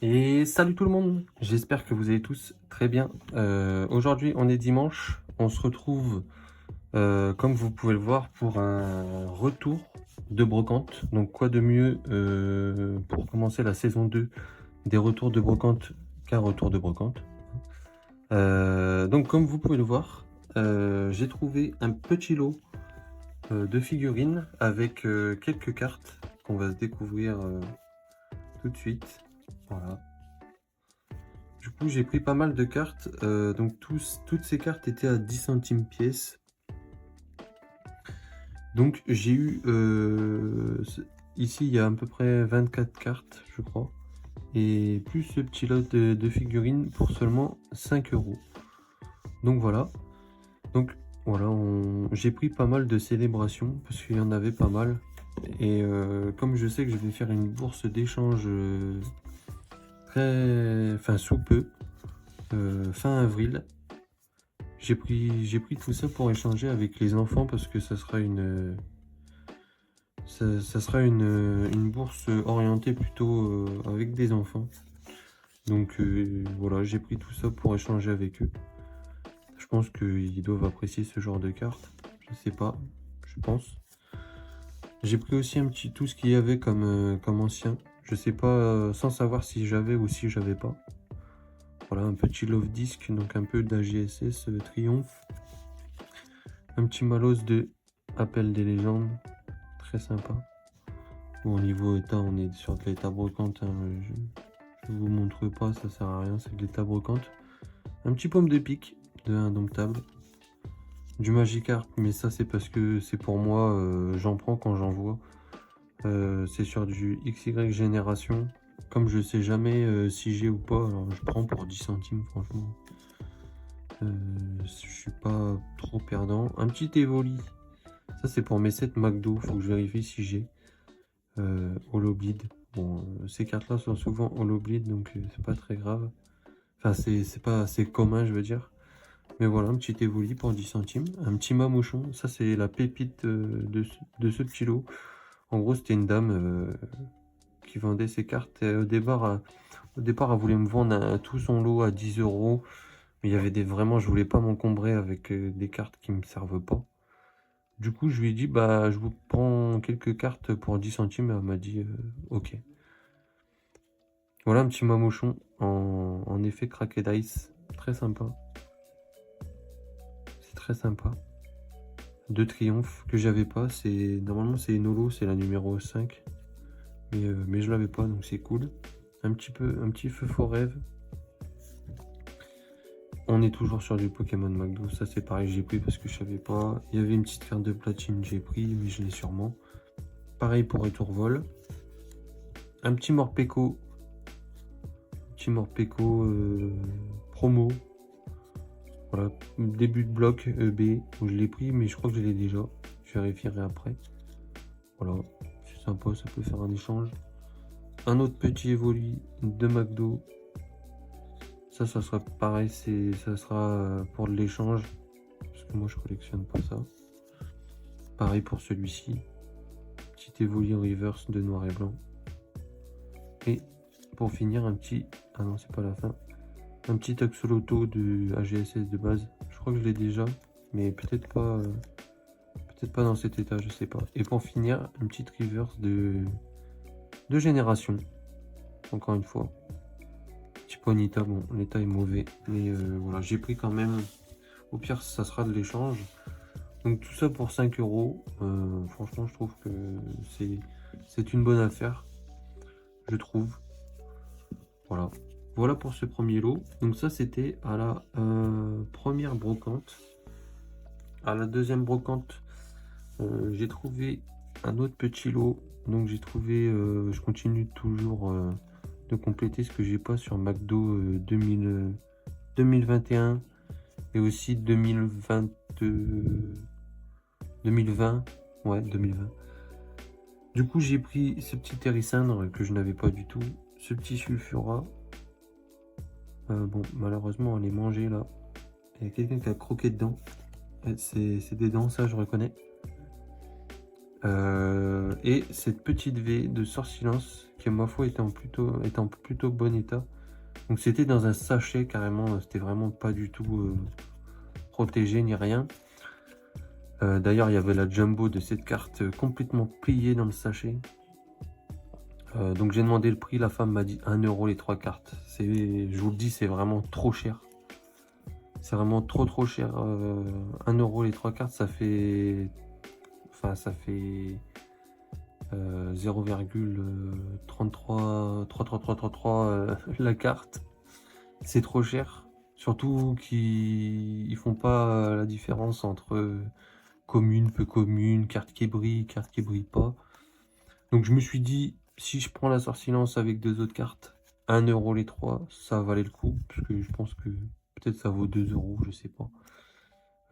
Et salut tout le monde, j'espère que vous allez tous très bien. Aujourd'hui on est dimanche, on se retrouve comme vous pouvez le voir pour un retour de brocante. Donc quoi de mieux pour commencer la saison 2 des retours de brocante qu'un retour de brocante. Donc comme vous pouvez le voir, j'ai trouvé un petit lot de figurines avec quelques cartes qu'on va se découvrir tout de suite. Voilà. Du coup, j'ai pris pas mal de cartes. Donc, toutes ces cartes étaient à 10 centimes pièce. Donc, j'ai eu... ici, il y a à peu près 24 cartes, je crois. Et plus ce petit lot de figurines pour seulement 5 euros. Donc, voilà. Donc, voilà, j'ai pris pas mal de célébrations parce qu'il y en avait pas mal. Et comme je sais que je vais faire une bourse d'échange enfin, sous peu, fin avril, j'ai pris tout ça pour échanger avec les enfants parce que ça sera une bourse orientée plutôt avec des enfants. Donc voilà, j'ai pris tout ça pour échanger avec eux. Je pense qu'ils doivent apprécier ce genre de cartes. Je sais pas, je pense. J'ai pris aussi un petit tout ce qu'il y avait comme ancien. Je sais pas, sans savoir si j'avais ou si j'avais pas. Voilà, un petit Love Disc, donc un peu d'AGSS Triomphe. Un petit Malos de Appel des légendes, très sympa. Bon, au niveau état, on est sur de l'état brocante, hein, je vous montre pas, ça sert à rien, c'est de l'état brocante. Un petit pomme de pique de Indomptable. Du Magikarp, mais ça c'est parce que c'est pour moi, j'en prends quand j'en vois. C'est sur du XY génération. Comme je sais jamais si j'ai ou pas, alors je prends pour 10 centimes franchement. Je suis pas trop perdant. Un petit Evoli. Ça c'est pour mes 7 McDo, faut que je vérifie si j'ai. Holoblade. Bon, ces cartes-là sont souvent Holoblade, donc c'est pas très grave. Enfin, c'est pas assez commun, je veux dire. Mais voilà, un petit Evoli pour 10 centimes. Un petit Mamouchon. Ça, c'est la pépite de ce petit lot. En gros, c'était une dame qui vendait ses cartes. Et au départ, elle voulait me vendre tout son lot à 10 euros. Mais il y avait vraiment, je voulais pas m'encombrer avec des cartes qui me servent pas. Du coup, je lui ai dit, bah, je vous prends quelques cartes pour 10 centimes. Elle m'a dit, ok. Voilà un petit mamouchon en effet craqué d'ice. Très sympa. C'est très sympa. De triomphe que j'avais pas. Normalement c'est une holo, c'est la numéro 5. Mais je l'avais pas, donc c'est cool. Un petit feu faux rêve. On est toujours sur du Pokémon McDo. Ça c'est pareil, j'ai pris parce que je savais pas. Il y avait une petite carte de platine, j'ai pris, mais je l'ai sûrement. Pareil pour Retour Vol. Un petit Morpeko. Petit Morpeko promo. Voilà, début de bloc B, où je l'ai pris, mais je crois que je l'ai déjà. Je vérifierai après. Voilà, c'est sympa, ça peut faire un échange. Un autre petit Evoli de McDo. Ça sera pareil, ça sera pour de l'échange. Parce que moi, je collectionne pas ça. Pareil pour celui-ci. Petit Evoli reverse de noir et blanc. Et pour finir, un petit... Ah non, c'est pas la fin. Un petit Axolotl de AGSS de base. Je crois que je l'ai déjà, mais peut-être pas dans cet état, je sais pas. Et pour finir, une petite reverse de génération. Encore une fois. Petit Ponyta, bon, l'état est mauvais. Mais voilà, j'ai pris quand même. Au pire, ça sera de l'échange. Donc tout ça pour 5 euros. Franchement, je trouve que c'est une bonne affaire. Je trouve. Voilà. Voilà pour ce premier lot. Donc ça, c'était à la première brocante. À la deuxième brocante, j'ai trouvé un autre petit lot. Donc j'ai trouvé, je continue toujours de compléter ce que j'ai pas sur McDo 2021 et aussi 2020. Ouais, 2020. Du coup, j'ai pris ce petit Hérissandre que je n'avais pas du tout. Ce petit Sulfura. Bon, malheureusement, elle est mangée là. Il y a quelqu'un qui a croqué dedans. C'est des dents, ça je reconnais. Et cette petite V de Sortilence qui, ma foi, était en plutôt bon état. Donc c'était dans un sachet carrément, c'était vraiment pas du tout protégé ni rien. D'ailleurs, il y avait la jumbo de cette carte complètement pliée dans le sachet. Donc j'ai demandé le prix, la femme m'a dit 1 € les 3 cartes. Je vous le dis, c'est vraiment trop cher. C'est vraiment trop cher. 1 € les 3 cartes, ça fait... Enfin, ça fait 0,333333 la carte. C'est trop cher. Surtout qu'ils font pas la différence entre commune, peu commune, carte qui brille pas. Donc je me suis dit, si je prends la sortilence avec 2 autres cartes, 1 € les 3, ça valait le coup. Parce que je pense que peut-être ça vaut 2 €, je sais pas.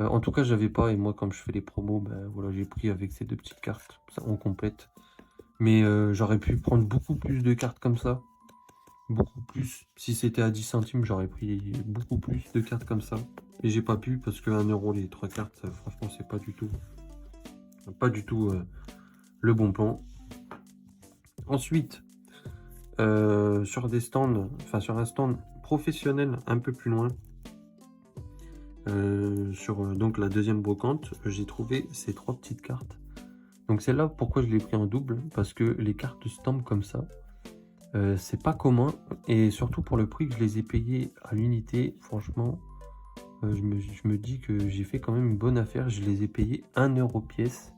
En tout cas, j'avais pas, et moi, comme je fais les promos, ben voilà, j'ai pris avec ces 2 petites cartes, ça on complète. Mais j'aurais pu prendre beaucoup plus de cartes comme ça. Beaucoup plus. Si c'était à 10 centimes, j'aurais pris beaucoup plus de cartes comme ça. Et j'ai pas pu parce que 1 € les 3 cartes, franchement, c'est pas du tout le bon plan. Ensuite, sur des stands, enfin sur un stand professionnel un peu plus loin, sur donc la deuxième brocante, j'ai trouvé ces 3 petites cartes. Donc celle-là, pourquoi je l'ai pris en double? Parce que les cartes stamp comme ça, c'est pas commun. Et surtout pour le prix que je les ai payées à l'unité, franchement, je me dis que j'ai fait quand même une bonne affaire. Je les ai payées 1 € pièce.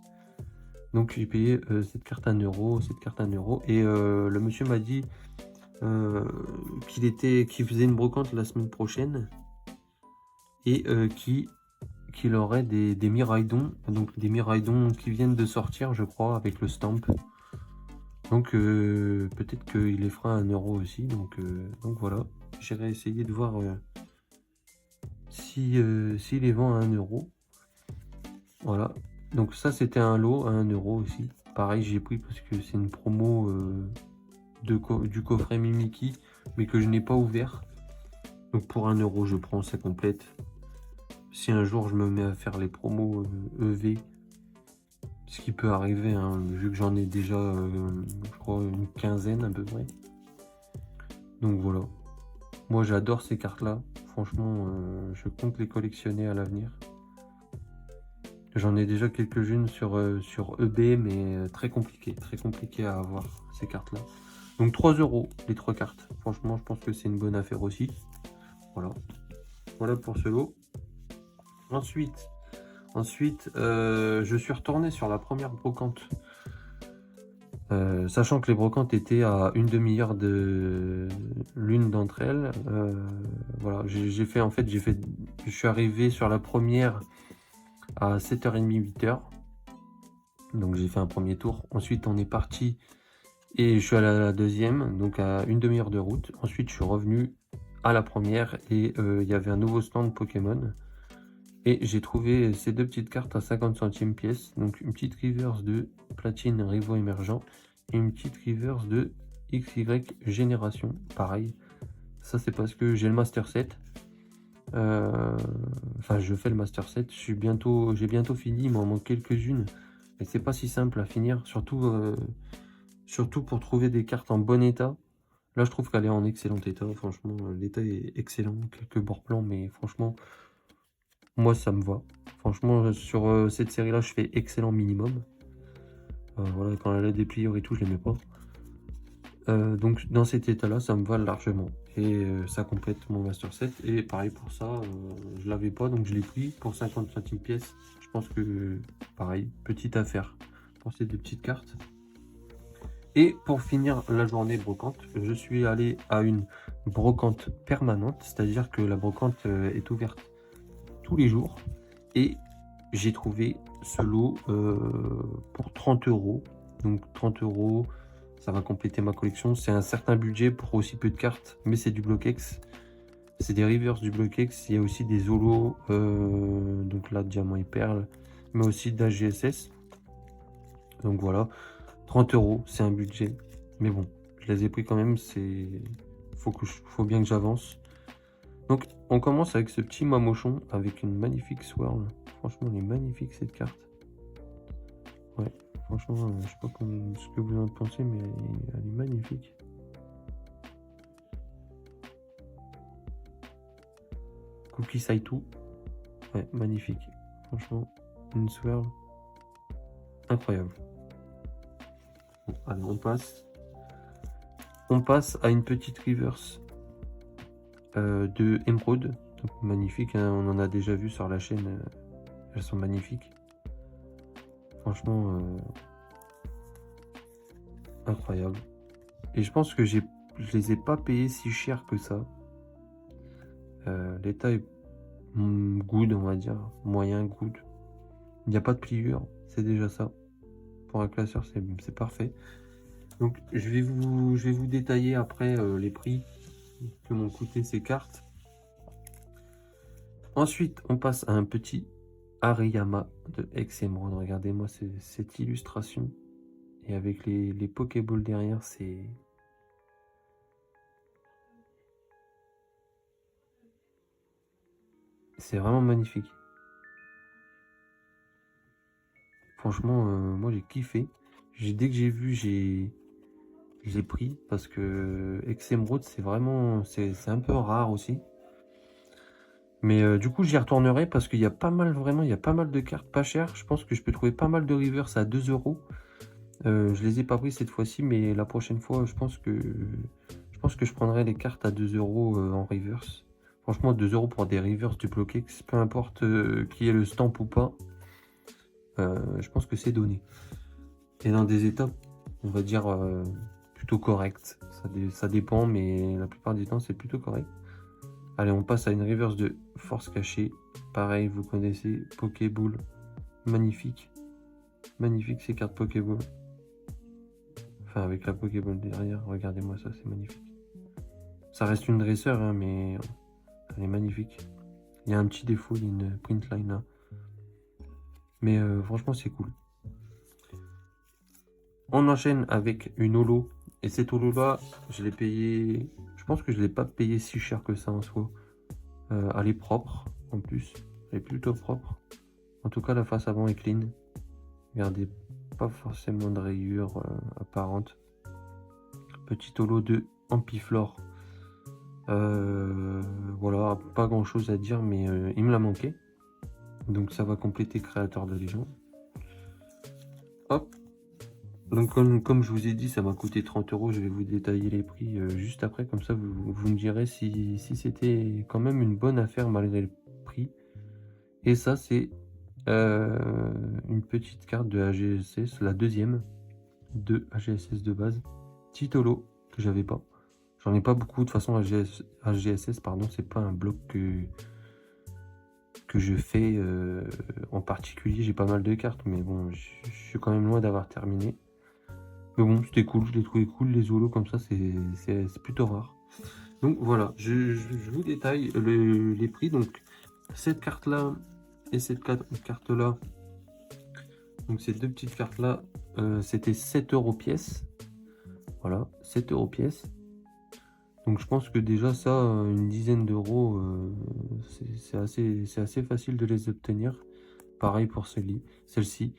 Donc j'ai payé cette carte 1 €, cette carte 1 €. Et le monsieur m'a dit qu'il faisait une brocante la semaine prochaine. Et qu'il aurait des Miraidon, donc des Miraidon qui viennent de sortir, je crois, avec le stamp. Donc peut-être qu'il les fera 1 € aussi. Donc voilà, j'irai essayer de voir s'il les vend à 1 €. Voilà, donc ça c'était un lot à 1 € aussi. Pareil, j'ai pris parce que c'est une promo du coffret Mimiki, mais que je n'ai pas ouvert. Donc pour 1 € je prends, ça complète. Si un jour je me mets à faire les promos EV, ce qui peut arriver, hein, vu que j'en ai déjà, je crois, une quinzaine à peu près. Donc voilà. Moi j'adore ces cartes-là. Franchement, je compte les collectionner à l'avenir. J'en ai déjà quelques-unes sur EB, mais très compliqué à avoir ces cartes-là. Donc 3 € les 3 cartes. Franchement, je pense que c'est une bonne affaire aussi. Voilà. Voilà pour ce lot. Ensuite, je suis retourné sur la première brocante. Sachant que les brocantes étaient à une demi-heure de l'une d'entre elles. Voilà, je suis arrivé sur la première à 7h30, 8h. Donc j'ai fait un premier tour. Ensuite, on est parti et je suis allé à la deuxième, donc à une demi-heure de route. Ensuite, je suis revenu à la première et il y avait un nouveau stand Pokémon. Et j'ai trouvé ces 2 petites cartes à 50 centimes pièce. Donc une petite reverse de Platine Rivaux Émergent et une petite reverse de XY Génération. Pareil, ça c'est parce que j'ai le Master 7. Enfin, je fais le Master 7. J'ai bientôt fini, il m'en manque quelques-unes. Et c'est pas si simple à finir, surtout pour trouver des cartes en bon état. Là, je trouve qu'elle est en excellent état. Franchement, l'état est excellent. Quelques bords plans, mais franchement... Moi, ça me va. Franchement, sur cette série-là, je fais excellent minimum. Voilà, quand elle a des pliures et tout, je les mets pas. Donc, dans cet état-là, ça me va largement. Et ça complète mon Master 7. Et pareil pour ça, je l'avais pas, donc je l'ai pris pour 50 centimes pièce. Je pense que, pareil, petite affaire pour ces 2 petites cartes. Et pour finir la journée brocante, je suis allé à une brocante permanente. C'est-à-dire que la brocante est ouverte tous les jours et j'ai trouvé ce lot pour 30 €. Donc 30 €, ça va compléter ma collection. C'est un certain budget pour aussi peu de cartes, mais c'est du Bloquex. C'est des reverse du Bloquex. Il y a aussi des holos, donc là diamant et perle, mais aussi d'AGSS. Donc voilà, 30 €, c'est un budget, mais bon, je les ai pris quand même. Faut bien que j'avance. Donc on commence avec ce petit Mamochon avec une magnifique swirl. Franchement, elle est magnifique cette carte. Ouais, Franchement, je sais pas ce que vous en pensez, mais elle est magnifique. Cookie Saitou. Ouais, magnifique. Franchement, une swirl incroyable. Bon, allez, on passe. On passe à une petite reverse de émeraude. Donc, magnifique, hein, on en a déjà vu sur la chaîne. Elles sont magnifiques. Franchement, incroyable. Et je pense que je les ai pas payées si cher que ça. L'état est good, on va dire. Moyen, good. Il n'y a pas de pliure, c'est déjà ça. Pour un classeur, c'est parfait. Donc je vais vous détailler après les prix que m'ont coûté ces cartes. Ensuite, on passe à un petit Hariyama de Ex-Emeraude. Regardez-moi cette illustration. Et avec les Pokéballs derrière, c'est vraiment magnifique. Franchement, moi j'ai kiffé. Dès que j'ai vu, je l'ai pris parce que Ex-Emeraude, c'est vraiment, c'est un peu rare aussi. Mais du coup, j'y retournerai parce qu'il y a pas mal, vraiment, il y a pas mal de cartes pas chères. Je pense que je peux trouver pas mal de reverse à 2 €. Je les ai pas pris cette fois-ci, mais la prochaine fois, je pense que je prendrai les cartes à 2 € en reverse. Franchement, 2 € pour des reverse du Bloquex, peu importe qui est le stamp ou pas. Je pense que c'est donné. Et dans des étapes, on va dire plutôt correct. Ça dépend, mais la plupart du temps, c'est plutôt correct. Allez, on passe à une reverse de force cachée. Pareil, vous connaissez, Pokéball. Magnifique. Magnifique ces cartes Pokéball. Enfin, avec la Pokéball derrière, regardez-moi ça, c'est magnifique. Ça reste une dresseur, hein, mais elle est magnifique. Il y a un petit défaut, il y a une print line là. Mais franchement, c'est cool. On enchaîne avec une holo. Et cette holo là, je l'ai payé. Je pense que je ne l'ai pas payé si cher que ça en soi. Elle est propre en plus. Elle est plutôt propre. En tout cas, la face avant est clean. Regardez, pas forcément de rayures apparentes. Petit holo de Ampiflore. Voilà, pas grand chose à dire, mais il me l'a manqué. Donc ça va compléter créateur de légende. Hop. Donc comme je vous ai dit, ça m'a coûté 30 €. Je vais vous détailler les prix juste après. Comme ça, vous me direz si c'était quand même une bonne affaire malgré le prix. Et ça, c'est une petite carte de AGSS, la deuxième de AGSS de base. Petit holo que j'avais pas. J'en ai pas beaucoup. De toute façon, AGSS, pardon, c'est pas un bloc que je fais en particulier. J'ai pas mal de cartes, mais bon, je suis quand même loin d'avoir terminé. Mais bon, c'était cool, je l'ai trouvé cool. Les holos comme ça, c'est plutôt rare. Donc voilà, je vous détaille les prix. Donc cette carte là et cette carte là, donc ces deux petites cartes là, c'était 7 € pièce. Voilà, 7 € pièce. Donc je pense que déjà ça, une dizaine d'euros, c'est assez facile de les obtenir. Pareil pour celle-ci.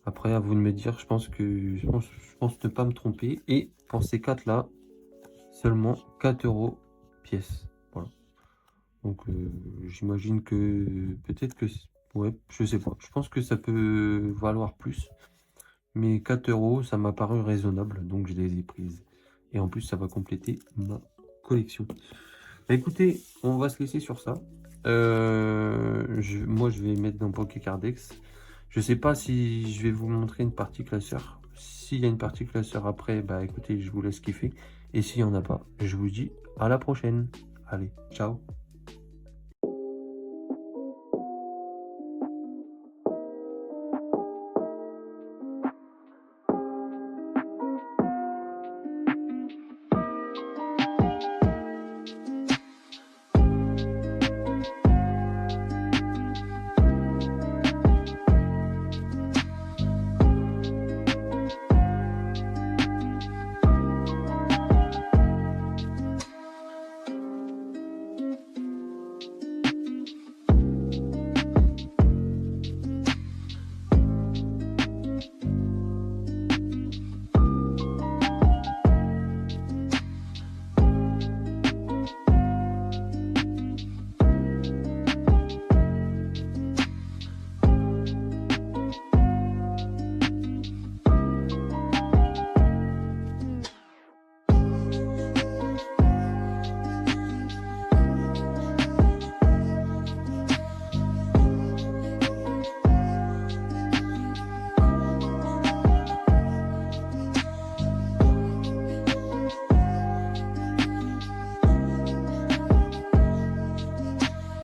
Après, à vous de me dire, je pense ne pas me tromper. Et pour ces 4 là, seulement 4 € pièce. Voilà. Donc j'imagine que peut-être que... Ouais, je sais pas. Je pense que ça peut valoir plus. Mais 4 €, ça m'a paru raisonnable. Donc je les ai prises. Et en plus, ça va compléter ma collection. Bah, écoutez, on va se laisser sur ça. Moi, je vais mettre dans Pokécardex. Je sais pas si je vais vous montrer une partie classeur. S'il y a une partie classeur après, bah écoutez, je vous laisse kiffer. Et s'il n'y en a pas, je vous dis à la prochaine. Allez, ciao.